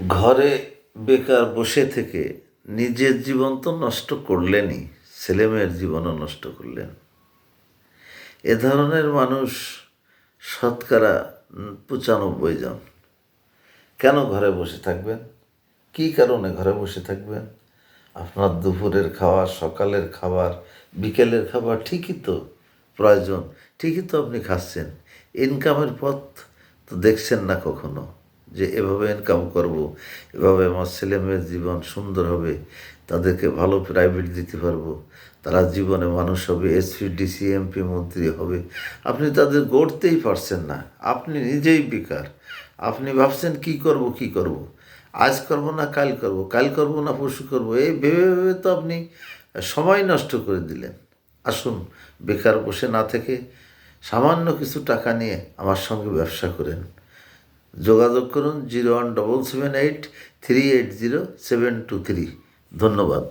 ঘরে বেকার বসে থেকে নিজের জীবন তো নষ্ট করলেনই, ছেলেমেয়ের জীবনও নষ্ট করলেন। এ ধরনের মানুষ শতকরা ৯৫ জন। কেন ঘরে বসে থাকবেন? কী কারণে ঘরে বসে থাকবেন? আপনার দুপুরের খাবার, সকালের খাবার, বিকেলের খাবার ঠিকই তো প্রয়োজন, ঠিকই তো আপনি খাচ্ছেন। ইনকামের পথ তো দেখছেন না কখনো, যে এভাবে ইনকাম করব, এভাবে আমার ছেলেমেয়ের জীবন সুন্দর হবে, তাদেরকে ভালো প্রাইভেট দিতে পারবো, তারা জীবনে মানুষ হবে, এসপি ডিসি এমপি মন্ত্রী হবে। আপনি তাদের গড়তেই পারছেন না। আপনি নিজেই বেকার। আপনি ভাবছেন কি করব কি করব, আজ করব না কাল করব, কাল করব না পরশু করব, এই ভেবে ভেবে তো আপনি সময় নষ্ট করে দিলেন। আসুন, বেকার বসে না থেকে সামান্য কিছু টাকা নিয়ে আমার সঙ্গে ব্যবসা করেন। যোগাযোগ করুন 01778380723। ধন্যবাদ।